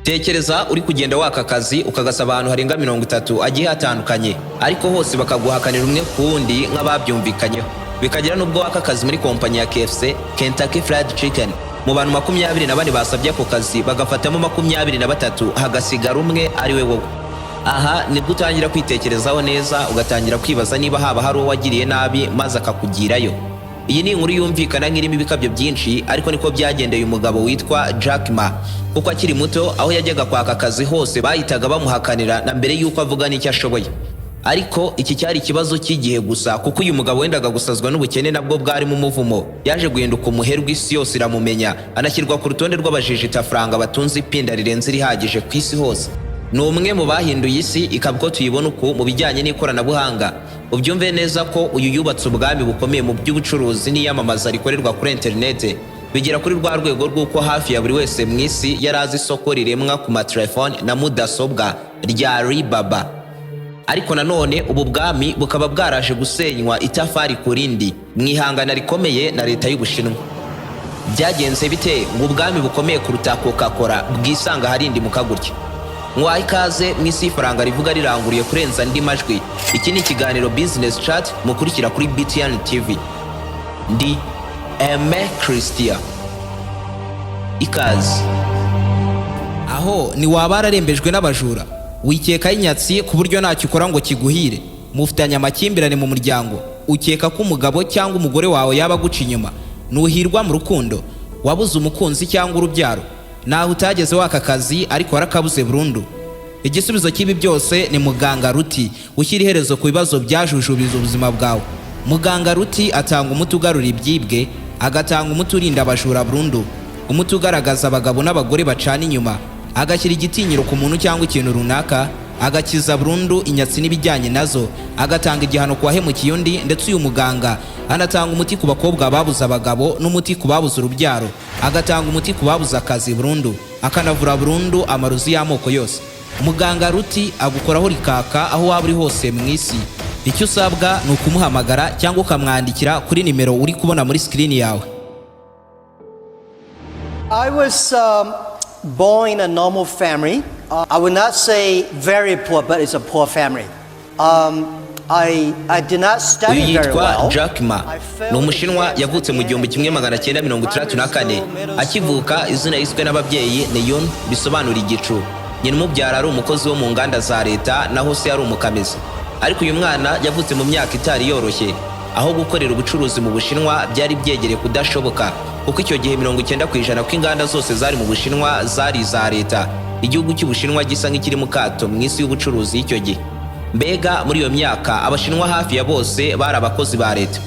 Tekereza uri kugenda waka kazi ukagasaba ahantu harenga 30 agiye hatandukanye, ariko hose bakaguhakanira umwe kuwundi nk'ababyumvikanyeho. Bikagira nubwo waka kazi muri kompanyi ya KFC, Kentucky Fried Chicken, mu bantu 24 basabye ako kazi bagafatamo 23 hagasigara umwe ari we wowe. Aha nibwo utangira kwitekerezaho neza, ugatangira kwibaza niba haba hari uwo wagiriye nabi maze akakugirayo. Iyi ni inkuru yumvikana nk'irimo ibikabyo byinshi, ariko niko byagendeye umugabo witwa Jack Ma, kuko akiri muto aho yajyaga kwaka kazi hose bahitaga bamuhakanira na mbere yuko avuga n'icyo ashoboye. Ariko iki cyari ikibazo cy'igihe gusa, kuko uyu mugabo wendaga gusazwa n'ubukene nabwo bwari mu muvumo. Yaje guhinduka umuherwe, isi yose iramumenya, anashyirwa ku rutonde rw'abajijita franga batunze ipinda rirenze rihagije ku isi hose. Ni umwe mu bahinduye isi ikabwo tuyibona uko mu bijyanye n'ikoranabuhanga. Ubyumve neza ko uyu yubatse ubwami bukomeye mu by'ubucuruzi n'iyamamaza rikorerwa kuri internet, bigera kuri rwa rwego rw'uko hafi ya buri wese mu isi yari azi isoko riremwa ku matelefone na mudasobwa rya Alibaba. Ariko nanone ubu bwami bukaba bwaraje gusenywa itafari ku rindi mu ihangana rikomeye na leta y'Ubushinwa. Byagenze bite ngo ubwami bukomeye kuruta Coca-Cola bwisanga harindi mukagurya? Mwaha ikaze mu isi ifaranga rivuga riranguriye kurenza andi majwi. Iki ni ikiganiro Business Chat mukurikira kuri BTN TV. Ndi Aime Christian. Ikaze. Aho ni wabara arembejwe n'abajura, wikeka inyatsi ku buryo ntacyo ukora ngo kiguhire, mufitanye amakimbirane mu muryango, ukeka ko umugabo cyangwa umugore wawe yaba guca inyuma, nuhirwa mu rukundo, wabuze umukunzi cyangwa urubyaro, naho utageze waka kazi ariko warakabuze burundu. Igisubizo cy'ibi byose ni muganga Ruti, ushyira iherezo ku bibazo byajujubiriza ubuzima bwawe. Muganga Ruti atanga umuti ugarura ibyibwe, agatanga umuti urinda abajura burundu, umuti ugaragaza abagabo n'abagore bacana inyuma, agashyira igitinyiro ku muntu cyangwa ikintu runaka, agakiza burundu inyatsi n'ibijyanye nazo, agatanga igihano ku wahemukiye undi. Ndetse uyu muganga anatanga umuti ku bakobwa babuze abagabo n'umuti ku babuze urubyaro, agatanga umuti ku babuze akazi burundu, akanavura burundu amarozi y'amoko yose. Muganga Ruti agukoraho rikaka aho waba uri hose mu isi. Icyo usabwa ni ukumuhamagara cyangwa ukamwandikira kuri nimero uri kubona muri screen yawe. I was born in a normal family. I would not say very poor, but it's a poor family. I did not study very well. Jack Ma ni umushinwa yavutse mu 1964. Akivuka izina yiswe n'ababyeyi ni Yun, bisobanura igicu. Nyina umubyara ari umukozi wo mu nganda za leta, naho se yari umukamizi. Ariko uyu mwana yavutse mu myaka itari yoroshye, aho gukorera ubucuruzi mu Bushinwa byari byegereye kudashoboka, kuko icyo gihe 90% kw'inganda zose zari mu Bushinwa zari za leta. Igihugu cy'Ubushinwa gisa nk'ikiri mu kato mu isi y'ubucuruzi icyo gihe. Mbega muri iyo myaka abashinwa hafi ya bose bari abakozi ba leta.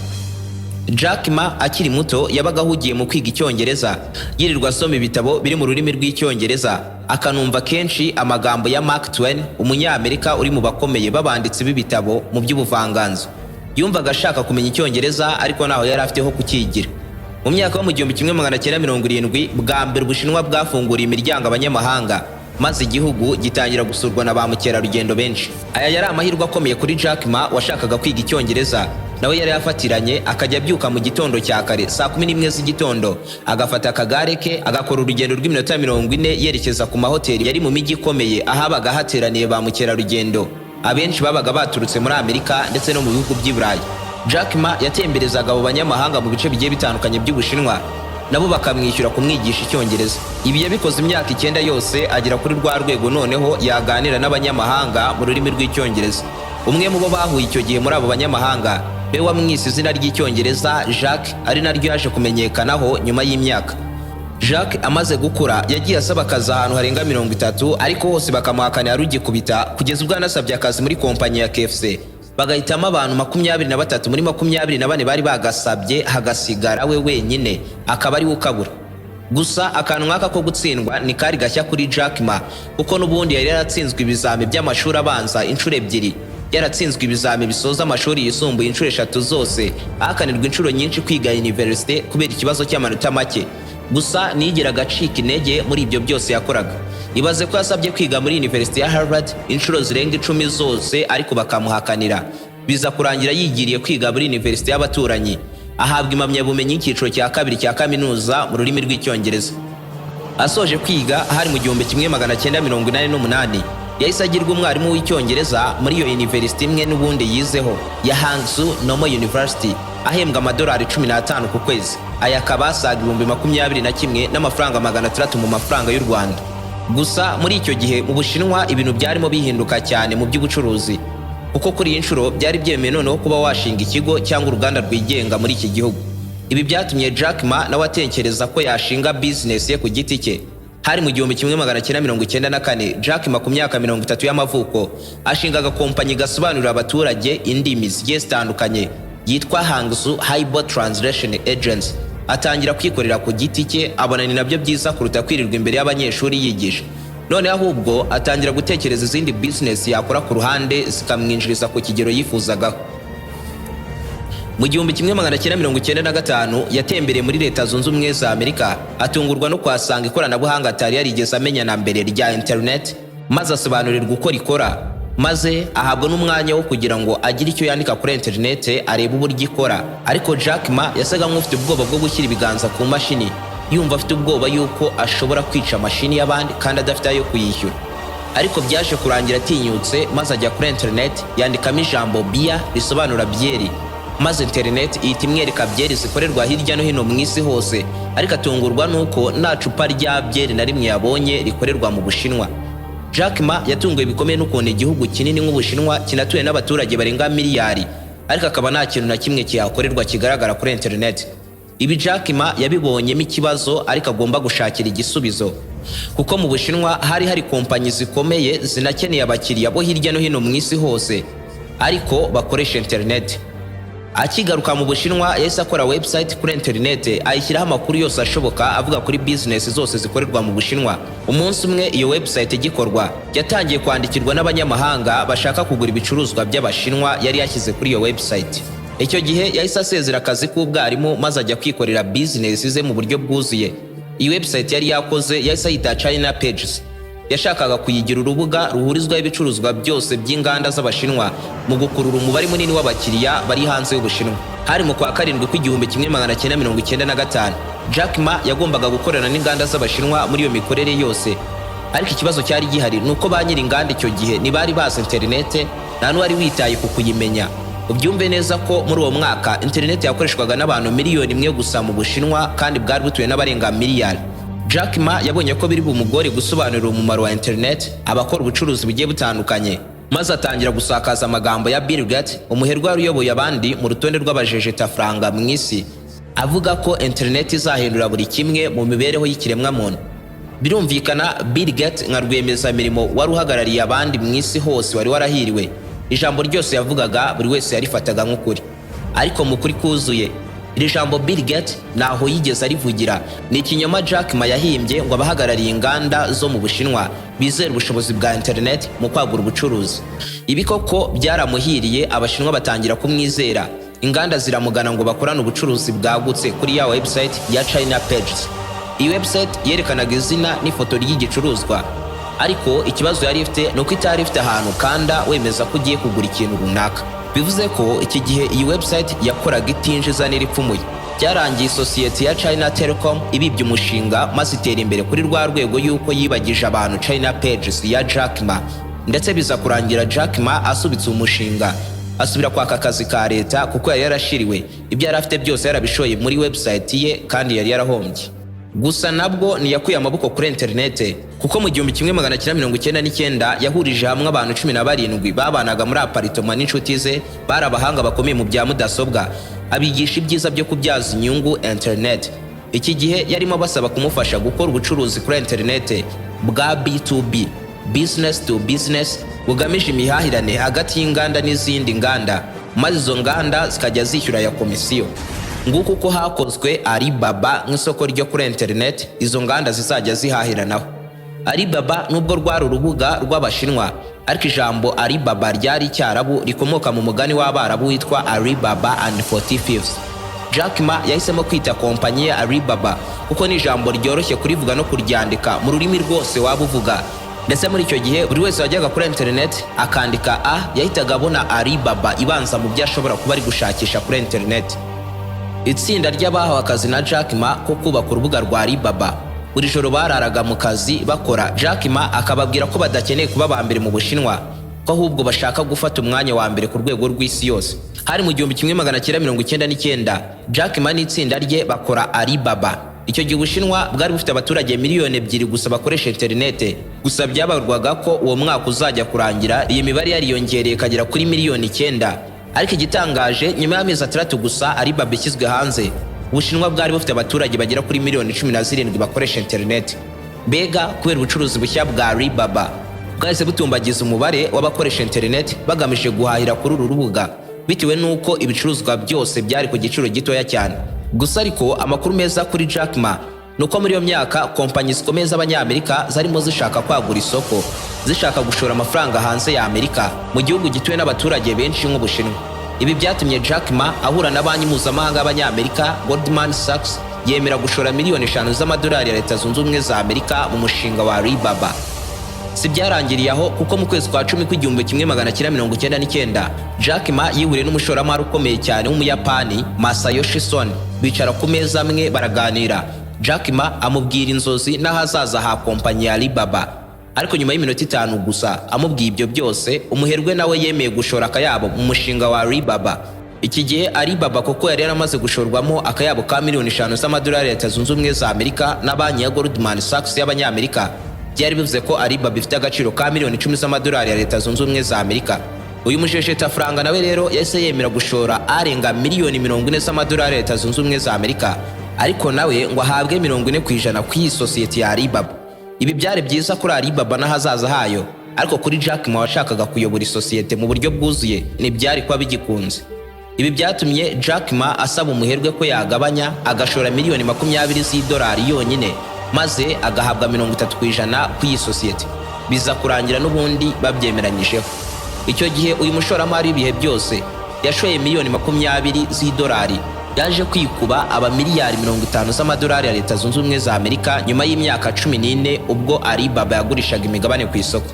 Jack Ma akiri muto yabaga ahugiye mu kwiga icyongereza, yirirwa asoma ibitabo biri mu rurimi rw'icyongereza, akanumva kenshi amagambo ya Mark Twain, umunyamerika uri mu bakomeye babanditsi b'ibitabo mu by'ubuvanganzo. Yumvaga ashaka kumenya icyongereza, ariko naho yari afite ho kukigira. Mu myaka yo mu 1970 bwa mbere Ubushinwa bwafunguriye imiryango abanyamahanga, maze igihugu gitangira gusurwa na ba mukerarugendo benshi. Aya yari amahirwe akomeye kuri Jack Ma washakaga kwiga icyongereza. Nawe yari yafatiranye akajya byuka mu gitondo cya kare saa 11 z'igitondo, agafata akagare ke agakora urugendo rw'iminota 40 yerekeza ku mahoteli yari mu mijyi ikomeye ahabaga hateraniye ba mukerarugendo. Abenshi babaga baturutse muri Amerika ndetse no mu bihugu by'i Burayi. Jack Ma yatemberezaga abo banyamahanga mu bice bigiye bitandukanye by'Ubushinwa, nabo bakamwishyura kumwigisha icyongereza. Ibi yabikoze imyaka 9 yose, agera kuri rwa rwego noneho yaganira n'abanyamahanga mu rurimi rw'icyongereza. Umwe mu bo bahuye icyo gihe muri abo banyamahanga be wamwise izina ry'icyongereza Jack, ari naryo yaje kumenyekanaho nyuma y'imyaka. Jack amaze gukura yagiye asaba akazi ahantu harenga 30, ariko hose bakamuhakanira rugikubita, kugeza ubwo yanasabye akazi muri kompanyi ya KFC. Bagahitamo abantu 23 muri 24 bari bagasabye, hagasigara we wenyine, akaba ari ukabura. Gusa akantu nk'aka ko gutsindwa ni kari gashya kuri Jack Ma, kuko n'ubundi yari yaratsinzwe ibizami by'amashuri abanza inshuro 2, yaratsinzwe ibizami bisoza amashuri yisumbuye inshuro 3 zose, ahakanirwa inshuro nyinshi kwiga university kubera ikibazo cy'amanota make. Gusa nigera agacika intege muri ibyo byose yakoraga. Ibaze ko yasabye kwiga muri University ya Harvard inshuro zirenga 10 zose, ariko bakamuhakanira. Biza kurangira yigiriye kwiga muri University y'abaturanyi, ahabwa impamyabumenyi y'ikiciro cya 2 cya kaminuza mu rurimi rw'icyongereza. Asoje kwiga hari mu 1988 yahise agirwa umwarimu w'icyongereza muri iyo university imwe n'ubundi yizeho ya Hangzhou Normal University, ahembwa amadolari 15 ku kwezi. Aya akaba asaga 21,000 n'amafaranga 300 mu mafaranga y'u Rwanda. Gusa muri icyo gihe mu Bushinwa ibintu byarimo bihinduka cyane mu by'ubucuruzi, kuko kuri iyi nshuro byari byemewe noneho kuba washinga ikigo cyangwa uruganda rwigenga muri iki gihugu. Ibi byatumye Jack Ma nawe atekereza ko yashinga business ye ku giti cye. Hari mu 1994 Jack Ma ku myaka 30 y'amavuko ashingaga kompanyi gasobanurira abaturage indimi zigiye zitandukanye yitwa Hangzhou Haibo Translation Agency. Atangira kwikorera ku giti cye, abona ni nabyo byiza kuruta kwirirwa imbere y'abanyeshuri yigisha. None ahubwo atangira gutekereza izindi business yakora ku ruhande zikamwinjiriza ku kigero yifuzagaho. Mu 1995 yatembereye muri Leta Zunze Ubumwe za Amerika, atungurwa no kwasanga ikoranabuhanga atari yarigeze amenya na mbere rya internet, maze asobanurirwa uko rikora, maze ahabwa n'umwanya wo kugira ngo agire icyo yandika kuri internet arebe uburyo ikora. Ariko Jack Ma yasaga nk'ufite ubwoba bwo gushyira ibiganza ku mashini, yumva afite ubwoba yuko ashobora kwica mashini y'abandi kandi adafite ayo kuyishyura. Ariko byaje kurangira atinyutse, maze ajya kuri internet yandikamo ijambo bia risobanura byeri, maze internet ihita imwereka byeri zikorerwa hirya no hino mu isi hose. Ariko atungurwa nuko nta cupa rya byeri na rimwe yabonye rikorerwa mu Bushinwa. Jack Ma yatunguwe bikomeye n'ukuntu igihugu kinini nk'Ubushinwa kinatuye n'abaturage barenga miliyari, ariko akaba nta kintu na kimwe kihakorerwa kigaragara kuri internet. Ibi Jack Ma yabibonyemo ikibazo, ariko agomba gushakira igisubizo, kuko mu Bushinwa hari kompanyi zikomeye zinakeneye abakiriya bo hirya no hino mu isi hose, ariko bakoresha internet. Akigaruka mu Bushinwa yahise akora website kuri internet, ayishyiraho amakuru yose ashoboka avuga kuri business zose zikorerwa mu Bushinwa. Umunsi umwe iyo website igikorwa, yatangiye kwandikirwa n'abanyamahanga bashaka kugura ibicuruzwa by'Abashinwa yari yashyize kuri iyo website. Icyo gihe yahise asezera akazi k'ubwarimu, maze ajya kwikorera business ze mu buryo bwuzuye. Iyi website yari yakoze yahise ayita China Pages. Yashakaga kuyigira urubuga ruhurizwaho ibicuruzwa byose by'inganda z'Abashinwa mu gukurura umubare munini w'abakiriya bari hanze y'Ubushinwa. Hari mu kwa karindwi k'1995 Jack Ma yagombaga gukorana n'inganda z'Abashinwa muri iyo mikorere yose. Ariko ikibazo cyari gihari nuko ba nyiri inganda icyo gihe ntibari bazi internet, nta n'uwari witaye ku kuyimenya. Ubyumve neza ko muri uwo mwaka internet yakoreshwaga n'abantu miliyoni 1 gusa mu Bushinwa, kandi bwari butuwe n'abarenga miliyari. Jack Ma yabonye ko biri bumugore gusobanurira umumaro wa internet abakora ubucuruzi bugiye butandukanye, maze atangira gusakaza amagambo ya Bill Gates, umuherwe wari uyoboye abandi mu rutonde rw'abajejeta franga mu isi, avuga ko internet izahindura buri kimwe mu mibereho y'ikiremwa muntu. Birumvikana Bill Gates nka rwiyemezamirimo wari uhagarariye abandi mu isi hose wari warahiriwe, ijambo ryose yavugaga buri wese yarifataga nk'ukuri. Ariko mu kuri kuzuye, iri jambo Bill Gates naho yigeze arivugira, ni ikinyoma Jack Ma yahimbye ngo abahagarariye inganda zo mu Bushinwa bizera ubushobozi bwa internet mu kwagura ubucuruzi. Ibi koko byaramuhiriye, Abashinwa batangira kumwizera, inganda ziramugana ngo bakorane ubucuruzi bwagutse kuri ya website ya China Pages. Iyi website yerekanaga izina n'ifoto ry'igicuruzwa, ariko ikibazo yari ifite nuko itari ifite ahantu kanda wemeza ko ugiye kugura ikintu runaka. Bivuze ko iki gihe iyi website yakoraga itinjiza n'iripfumuye. Byarangiye sosiyete ya China Telecom ibibye umushinga, maze itera imbere kuri rwa rwego yuko yibagije abantu China Pages ya Jack Ma, ndetse biza kurangira Jack Ma asubitse umushinga, asubira kwaka akazi ka leta kuko yari yarashiriwe. Ibyo yari afite byose yarabishoye muri website ye, kandi yari yarahombye. Gusa nabwo niyakuye amaboko kuri internet, kuko mu 1999 yahurije hamwe abantu 17 babanaga muri aparitoma n'inshuti ze, bari abahanga bakomeye mu bya mudasobwa, abigisha ibyiza byo kubyaza inyungu internet. Iki gihe yarimo basaba kumufasha gukora ubucuruzi kuri internet bwa B2B, business to business, bugamije imihahirane hagati y'inganda n'izindi nganda, maze izo nganda zikajya zishyura ya komisiyo. Nguko uko hakozwe Alibaba nk'isoko ryo kuri internet izo nganda zizajya zihahiranaho. Alibaba nubwo rwari urubuga rw'Abashinwa, ariko ijambo Alibaba ryari Icyarabu rikomoka mu mugani w'Abarabu witwa Alibaba and 45. Jack Ma yahisemo kwita kompanyi ya Alibaba kuko ni ijambo ryoroshye kurivuga no kuryandika mu rurimi rwose waba uvuga. Ndetse muri icyo gihe buri wese wajyaga kuri internet akandika a, yahitaga abona Alibaba ibanza mu byo ashobora kuba ari gushakisha kuri internet. Itsinda ry'abahawe akazi na Jack Ma ko kubaka urubuga rwa Alibaba buri joro bararaga mu kazi bakora. Jack Ma akababwira ko badakeneye kuba ba mbere mu Bushinwa, ko ahubwo bashaka gufata umwanya wa mbere ku rwego rw'isi yose. Hari mu 1999 Jack Ma n'itsinda rye bakora Alibaba. Icyo gihe Ubushinwa bwari bufite abaturage miliyoni 2 gusa bakoresha internet. Gusa byabarwaga ko uwo mwaka uzajya kurangira iyi mibare yariyongereye kagera kuri miliyoni 9. Ariko igitangaje, nyuma y'amezi 3 gusa Alibaba ishyizwe hanze, Ubushinwa bwari bufite abaturage bagera kuri miliyoni 17 bakoresha internet. Mbega kubera ubucuruzi bushya bwa Alibaba bwahise butumbagiza umubare w'abakoresha internet bagamije guhahira kuri uru rubuga, bitewe nuko ibicuruzwa byose byari ku giciro gitoya cyane. Gusa ariko amakuru meza kuri Jack Ma nuko muri iyo myaka kompanyi zikomeye z'Abanyamerika zarimo zishaka kwagura isoko, zishaka gushora amafaranga hanze ya Amerika mu gihugu gituwe n'abaturage benshi nk'Ubushinwa. Ibi byatumye Jack Ma ahura na banki mpuzamahanga y'Abanyamerika Goldman Sachs, yemera gushora miliyoni 5 z'amadolari ya Leta Zunze Ubumwe za Amerika mu mushinga wa Alibaba. Si byarangiriye aho, kuko mu kwezi kwa 10 1999 Jack Ma yihuriye n'umushoramari ukomeye cyane w'Umuyapani Masayoshi Son. Bicara ku meza amwe baraganira. Jack Ma amubwira inzozi n'ahazaza ha kompanyi ya Alibaba, ariko nyuma y'iminota 5 gusa amubwiye ibyo byose, umuherwe nawe yemeye gushora akayabo mu mushinga wa Alibaba. Iki gihe Alibaba koko yari yaramaze gushorwamo akayabo ka miliyoni 5 z'amadolari ya Leta Zunze Ubumwe za Amerika na banki ya Goldman Sachs y'Abanyamerika. Byari bivuze ko Alibaba ifite agaciro ka miliyoni 10 z'amadolari ya Leta Zunze Ubumwe za Amerika. Uyu mujejeta franga nawe rero yahise yemera gushora arenga miliyoni 40 z'amadolari ya Leta Zunze Ubumwe za Amerika, ariko nawe ngo ahabwe 40% ku iyi sosiyete ya Alibaba. Ibi byari byiza kuri Alibaba n'ahazaza hayo, ariko kuri Jack Ma washakaga kuyobora isosiyete mu buryo bwuzuye ntibyari kuba bigikunze. Ibi byatumye Jack Ma asaba umuherwe ko yagabanya agashora miliyoni 20 z'idolari yonyine, maze agahabwa 30% ku iyi sosiyete. Biza kurangira n'ubundi babyemeranyijeho. Icyo gihe uyu mushoramari w'ibihe byose yashoye miliyoni 20 z'idolari, yaje kwikuba aba miliyari 50 z'amadolari ya Leta Zunze Ubumwe za Amerika nyuma y'imyaka 14 ubwo Alibaba yagurishaga imigabane ku isoko.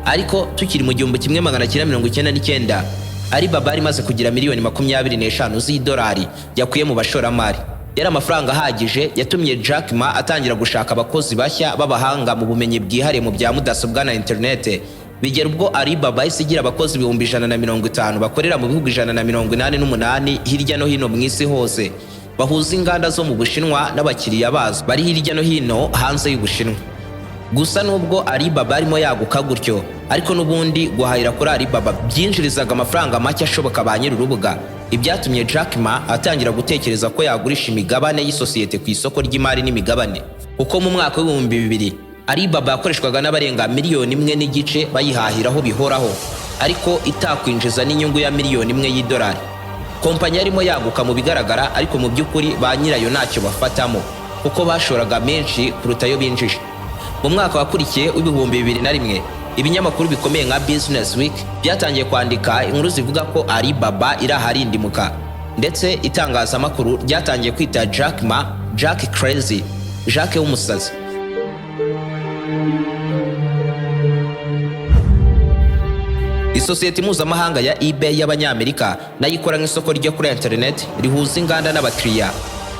Ariko tukiri mu 1999 Alibaba ari maze kugira miliyoni 25 z'idolari yakuye mu bashoramari. Yari amafaranga ahagije yatumye Jack Ma atangira gushaka abakozi bashya b'abahanga mu bumenyi bwihariye mu bya mudasobwa na internet. Bigera ubwo Alibaba isigira abakozi 150 bakorera mu bihugu 188 hirya no hino mu isi hose, bahuza inganda zo mu Bushinwa n'abakiriya bazo bari hirya no hino hanze y'Ubushinwa. Gusa nubwo Alibaba arimo yaguka gutyo, ariko n'ubundi guhahira kuri Alibaba byinjirizaga amafaranga make ashoboka ba nyiri urubuga. Ibyatumye Jack Ma atangira gutekereza ko yagurisha imigabane y'isosiyete ku isoko ry'imari n'imigabane. Uko mu mwaka wa 2000 Alibaba yakoreshwaga n'abarenga miliyoni 1.5 bayihahiraho bihoraho, ariko itakwinjiza n'inyungu ya miliyoni 1 y'idolari. Kompanyi yarimo yaguka mu bigaragara, ariko mu by'ukuri ba nyirayo ntacyo bafatamo, kuko bashoraga menshi kuruta yo binjije. Mu mwaka wakurikiye w'2001 ibinyamakuru bikomeye nka Business Week byatangiye kwandika inkuru zivuga ko Alibaba iraharindimuka, ndetse itangazamakuru ryatangiye kwita Jack Ma Jack Crazy, Jack w'umusazi. Isosiyete mpuzamahanga ya eBay y'Abanyamerika nayo ikora nk'isoko ryo kuri internet rihuza inganda n'abakiriya,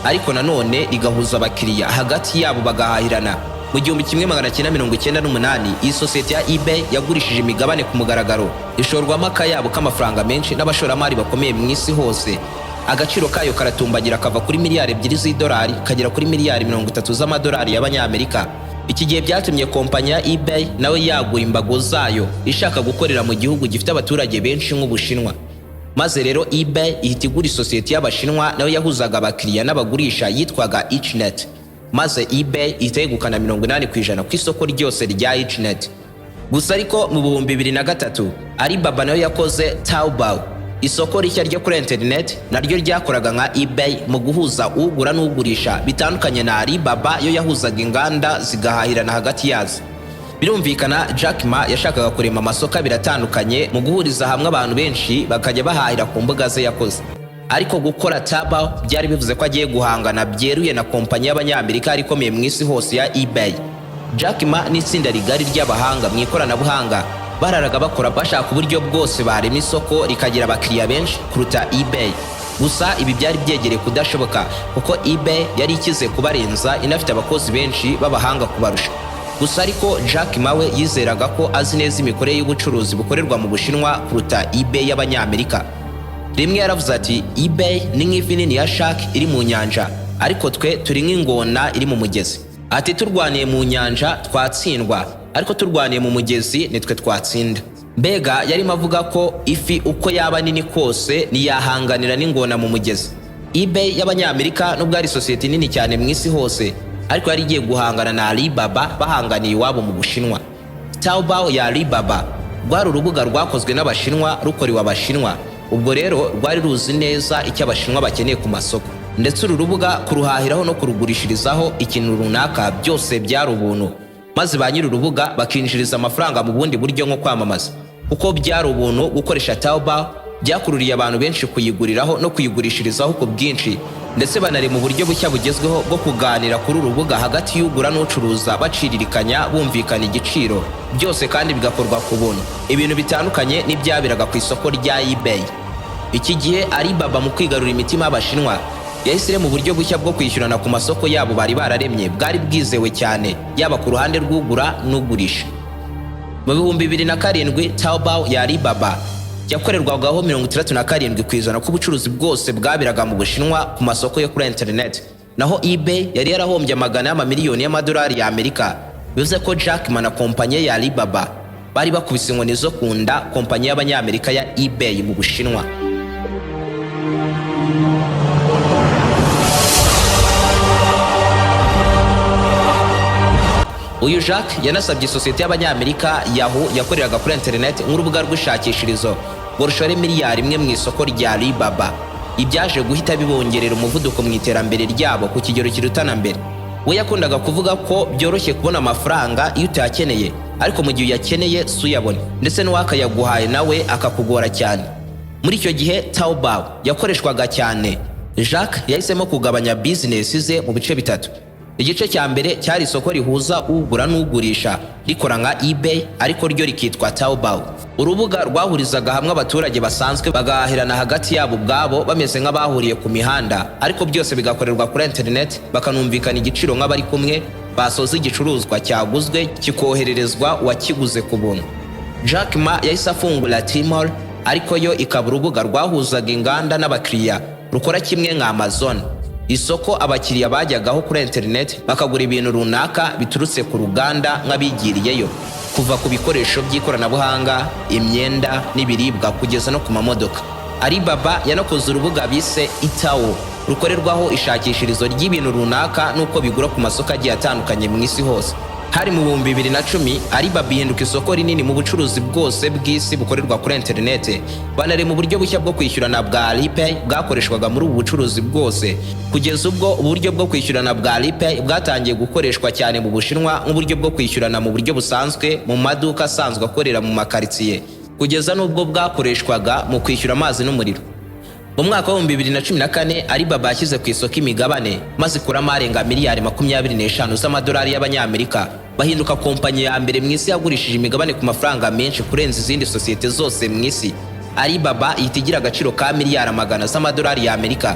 ariko nanone rigahuza abakiriya hagati yabo bagahahirana. Mu 1998 iyi sosiyete ya eBay yagurishije imigabane ku mugaragaro, ishorwamo akayabo k'amafaranga menshi n'abashoramari bakomeye mu isi hose. Agaciro kayo karatumbagira kava kuri miliyari 2 z'idolari kagera kuri miliyari 30 z'amadolari y'Abanyamerika. Iki gihe byatumye kompanyi ya eBay nawe yagura imbago zayo, ishaka gukorera mu gihugu gifite abaturage benshi nk'Ubushinwa. Maze rero eBay ihita igura isosiyete y'Abashinwa nayo yahuzaga abakiriya n'abagurisha yitwaga iChnet. Maze eBay ihita yegukana 80% ku isoko ryose rya iChnet. Gusa ariko mu 2003 Alibaba nayo yakoze Taobao, isoko rishya ryo kuri internet naryo ryakoraga nka eBay mu guhuza ugura n'ugurisha, bitandukanye na Alibaba yo yahuzaga inganda zigahahirana hagati yazo. Birumvikana Jack Ma yashakaga kurema amasoko biratandukanye mu guhuriza hamwe abantu benshi bakajya bahahira ku mbuga ze yakoze. Ariko gukora Taobao byari bivuze ko agiye guhangana byeruye na kompanyi y'Abanyamerika ikomeye mu isi hose ya eBay. Jack Ma n'itsinda rigari ry'abahanga mu ikoranabuhanga bararaga bakora bashaka uburyo bwose barema isoko rikagira abakiriya benshi kuruta eBay. Gusa ibi byari byegereye kudashoboka kuko eBay yari ikize kubarenza, inafite abakozi benshi b'abahanga kubarusha. Gusa ariko Jack Ma we yizeraga ko azi neza imikorere y'ubucuruzi bukorerwa mu Bushinwa kuruta eBay y'Abanyamerika. Rimwe yaravuze ati eBay ni nk'ifi nini ya shark iri mu nyanja, ariko twe turi nk'ingona iri mu mugezi. Ati turwaniye mu nyanja twatsindwa, ariko turwaniye mu mugezi nitwe twatsinda. Mbega yarimo avuga ko ifi uko yaba nini kose niyahanganira n'ingona mu mugezi. eBay y'Abanyamerika nubwo ari sosiyete nini cyane mu isi hose, ariko yari igiye guhangana na Alibaba bahanganiye iwabo mu Bushinwa. Taobao ya Alibaba rwari urubuga rwakozwe n'Abashinwa rukorewe Abashinwa, ubwo rero rwari ruzi neza icyo Abashinwa bakeneye ku masoko, ndetse uru rubuga kuruhahiraho no kurugurishirizaho ikintu runaka byose byari ubuntu, maze ba nyiri urubuga bakinjiriza amafaranga mu bundi buryo nko kwamamaza. Uko byari ubuntu gukoresha Taobao, byakururiye abantu benshi kuyiguriraho no kuyigurishirizaho ku bwinshi, ndetse banari mu buryo bushya bugezweho bwo kuganira kuri urubuga hagati y'ugura n'ucuruza baciririkanya bumvikana igiciro, byose kandi bigakorwa ku buntu, ibintu bitandukanye n'ibyabiraga ku isoko rya eBay. Iki gihe Alibaba mu kwigarura imitima y'Abashinwa yahisire mu buryo bushya bwo kwishyurana ku masoko yabo bari bararemye bwari bwizewe cyane, yaba ku ruhande rw'ugura n'ugurisha. Mu 2007 Taobao ya Alibaba yakorerwagaho 67% k'ubucuruzi bwose bwabiraga mu Bushinwa ku masoko yo kuri internet, naho eBay yari yarahombye amagana y'amamiliyoni y'amadolari y'Amerika. Bivuze ko Jack Ma na kompanyi ya Alibaba bari bakubise inkoni zo kunda kompanyi y'Abanyamerika ya eBay mu Bushinwa. Uyu Jack yanasabye sosiyete y'Abanyamerika Yahoo yakoreraga kuri internet nk'urubuga rw'ishakishirizo ngo rushore miliyari imwe mu isoko rya Alibaba. Ibyaje guhita bibongerera umuvuduko mu iterambere ryabo ku kigero kirutana mbere. We yakundaga kuvuga ko byoroshye kubona amafaranga iyo utayakeneye, ariko mu gihe uyakeneye suyabone, ndetse n'uwakayaguhaye nawe akakugora cyane. Muri icyo gihe Taobao yakoreshwaga cyane. Jack yahisemo kugabanya business ze mu bice bitatu. Igice cya mbere cyari isoko rihuza ugura n'ugurisha rikora nka eBay, ariko ryo rikitwa Taobao. Urubuga rwahurizaga hamwe abaturage basanzwe bagahahirana hagati yabo ubwabo bameze nk'abahuriye ku mihanda, ariko byose bigakorerwa kuri internet, bakanumvikana igiciro nk'abari kumwe, basoza igicuruzwa cyaguzwe kikohererezwa uwakiguze ku buntu. Jack Ma yahise afungura Tmall, ariko yo ikaba urubuga rwahuzaga inganda n'abakiriya rukora kimwe nka Amazon, isoko abakiriya bajyagaho kuri internet bakagura ibintu runaka biturutse ku ruganda nk'abigiriyeyo, kuva ku bikoresho by'ikoranabuhanga, imyenda n'ibiribwa kugeza no ku mamodoka. Alibaba yanakoze urubuga bise Itao rukorerwaho ishakishirizo ry'ibintu runaka nuko bigura ku masoko agiye atandukanye mu isi hose. Hari mu 2010 Alibaba ihinduka isoko rinini mu bucuruzi bwose bw'isi bukorerwa kuri internet, banari mu buryo bushya bwo kwishyurana bwa Alipay bwakoreshwaga muri ubu bucuruzi bwose, kugeza ubwo uburyo bwo kwishyurana bwa Alipay bwatangiye gukoreshwa cyane mu Bushinwa nk'uburyo bwo kwishyurana mu buryo busanzwe mu maduka asanzwe akorera mu makaritsiye, kugeza n'ubwo bwakoreshwaga mu kwishyura amazi n'umuriro. Mu mwaka wa 2014 Alibaba yashyize ku isoko imigabane maze ikuramo arenga miliyari 25 z'amadolari y'Abanyamerika, bahinduka kompanyi ya mbere mu isi yagurishije imigabane ku mafaranga menshi kurenza izindi sosiyete zose mu isi. Alibaba ihita igira agaciro ka miliyari 100 z'amadolari y'Amerika,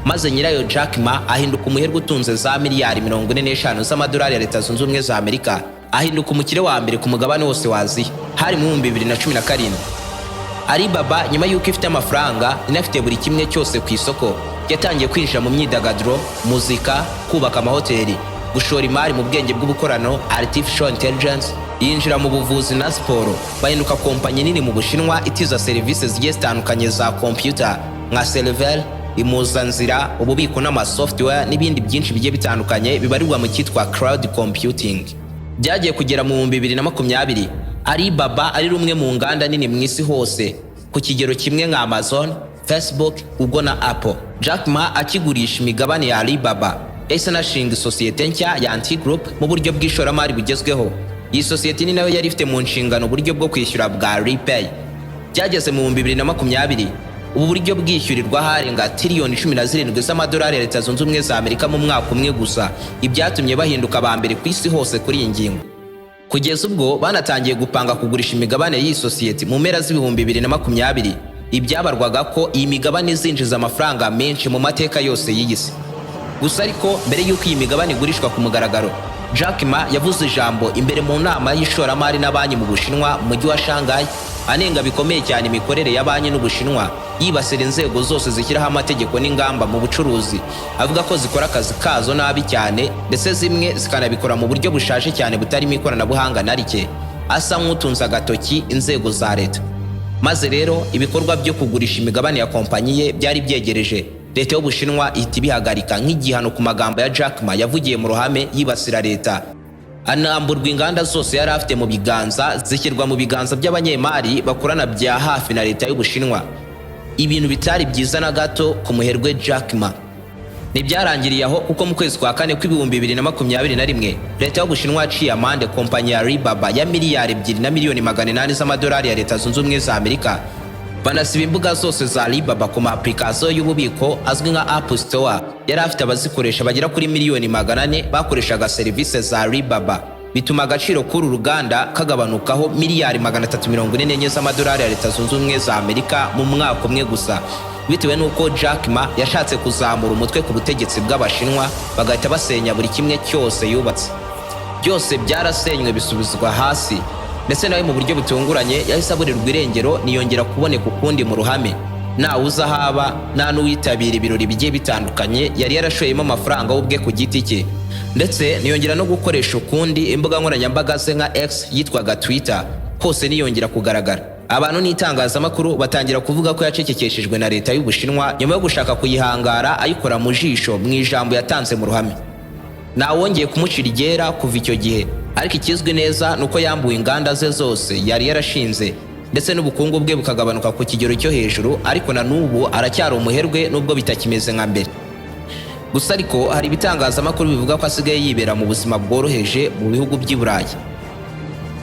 maze nyirayo Jack Ma ahinduka umuherwe utunze za miliyari 45 z'amadolari ya Leta Zunze Ubumwe za Amerika, ahinduka umukire wa mbere ku mugabane wose wa Aziya. Hari mu 2017 Alibaba nyuma y'uko ifite amafaranga inafite buri kimwe cyose ku isoko, yatangiye kwinjira mu myidagaduro, muzika, kubaka amahoteli, gushora imari mu bwenge bw'ubukorano artificial intelligence, yinjira mu buvuzi na siporo. Bahinduka kompanyi nini mu Bushinwa itiza serivisi zigiye zitandukanye za computer nka server, impuzanzira, ububiko n'amasoftware n'ibindi byinshi bigiye bitandukanye bibarirwa mu cyitwa cloud computing. Byagiye kugera mu 2020 Alibaba ari rumwe mu nganda nini mu isi hose, ku kigero kimwe nka Amazon, Facebook, Google na Apple. Jack Ma akigurisha imigabane ya Alibaba yahise anashinga isosiyete nshya ya Anti-Group mu buryo bw'ishoramari bugezweho. Iyi sosiyete ni nayo yari ifite mu nshingano uburyo bwo kwishyura bwa Alipay. Byageze mu 2020 ubu buryo bwishyurirwa harenga tiriyoni 17 z'amadolari ya Leta Zunze Ubumwe za Amerika mu mwaka umwe gusa, ibyatumye bahinduka aba mbere ku isi hose kuri iyi ngingo. Kugeza ubwo banatangiye gupanga kugurisha imigabane y'iyi sosiyete mu mpera z'ibihumbi 2020, ibyabarwaga ko iyi migabane izinjiza amafaranga menshi mu mateka yose y'isi. Gusa ariko mbere y'uko iyi migabane igurishwa ku mugaragaro, Jack Ma yavuze ijambo imbere mu nama y'ishoramari na banki mu Bushinwa mu mujyi wa Shanghai, anenga bikomeye cyane imikorere ya banki n'Ubushinwa, yibasira inzego zose zishyiraho amategeko n'ingamba mu bucuruzi, avuga ko zikora akazi kazo nabi cyane ndetse zimwe zikanabikora mu buryo bushaje cyane butarimo ikoranabuhanga na rike, asa nk'utunze agatoki inzego za leta. Maze rero ibikorwa byo kugurisha imigabane ya kompanyi ye byari byegereje. Leta y'Ubushinwa ihita ibihagarika nk'igihano ku magambo ya Jack Ma yavugiye mu ruhame yibasira leta. Anamburwa inganda zose yari afite mu biganza, zishyirwa mu biganza by'abanyemari bakorana bya hafi na leta y'Ubushinwa. Ibintu bitari byiza na gato ku muherwe Jack Ma. Ntibyarangiriye aho, kuko mu kwezi kwa kane kw'ibihumbi 2021 leta y'Ubushinwa yaciye amande kompanyi ya Alibaba ya miliyari 2 na miliyoni 800 z'amadolari ya Leta Zunze Ubumwe za Amerika. Banasiba imbuga zose za Alibaba ku ma-application y'ububiko azwi nka App Store. Yari afite abazikoresha bagera kuri miliyoni 400 bakoreshaga serivisi za Alibaba, bituma agaciro k'uru ruganda kagabanukaho miliyari 344 z'amadolari ya Leta Zunze Ubumwe za Amerika mu mwaka umwe gusa, bitewe n'uko Jack Ma yashatse kuzamura umutwe ku butegetsi bw'Abashinwa, bagahita basenya buri kimwe cyose yubatse. Byose byarasenywe bisubizwa hasi, ndetse nawe mu buryo butunguranye yahise aburirwa irengero, niyongera kuboneka ukundi mu ruhame. Ntawe uza haba, nta n'uwitabira ibirori bigiye bitandukanye yari yarashoyemo amafaranga ubwe ku giti cye, ndetse niyongera no gukoresha ukundi imbuga nkoranyambaga ze nka X yitwaga Twitter, hose niyongera kugaragara. Abantu n'itangazamakuru batangira kuvuga ko yacecekeshejwe na leta y'Ubushinwa nyuma yo gushaka kuyihangara ayikora mu jisho mu ijambo yatanze mu ruhame. Ntawongeye kumucira igera kuva icyo gihe, ariko ikizwi neza nuko yambuwe inganda ze zose yari yarashinze, ndetse n'ubukungu bwe bukagabanuka ku kigero cyo hejuru, ariko na n'ubu aracyari umuherwe nubwo bitakimeze nka mbere. Gusa ariko hari ibitangazamakuru bivuga ko asigaye yibera mu buzima bworoheje mu bihugu by'i Burayi.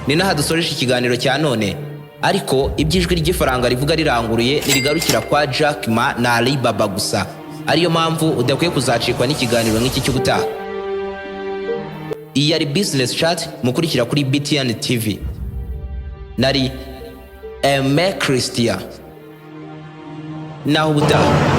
Ni naha dusoreje ikiganiro cya none, ariko iby'ijwi ry'ifaranga rivuga riranguruye nirigarukira kwa Jack Ma na Alibaba gusa, ariyo mpamvu udakwiye kuzacikwa n'ikiganiro nk'iki cy'ubutaha. Iyi yari Business Chat mukurikira kuri BTN TV. Nari Aime Christian. Naho ubutaha.